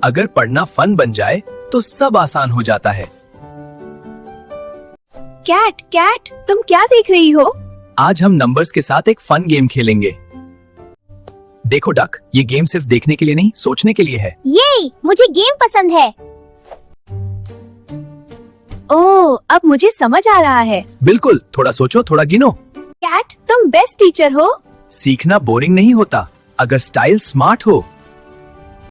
अगर पढ़ना फन बन जाए तो सब आसान हो जाता है। कैट कैट, तुम क्या देख रही हो? आज हम नंबर्स के साथ एक फन गेम खेलेंगे। देखो डक, ये गेम सिर्फ देखने के लिए नहीं, सोचने के लिए है। ये मुझे गेम पसंद है। ओह, अब मुझे समझ आ रहा है। बिल्कुल, थोड़ा सोचो, थोड़ा गिनो। कैट, तुम बेस्ट टीचर हो। सीखना बोरिंग नहीं होता अगर स्टाइल स्मार्ट हो।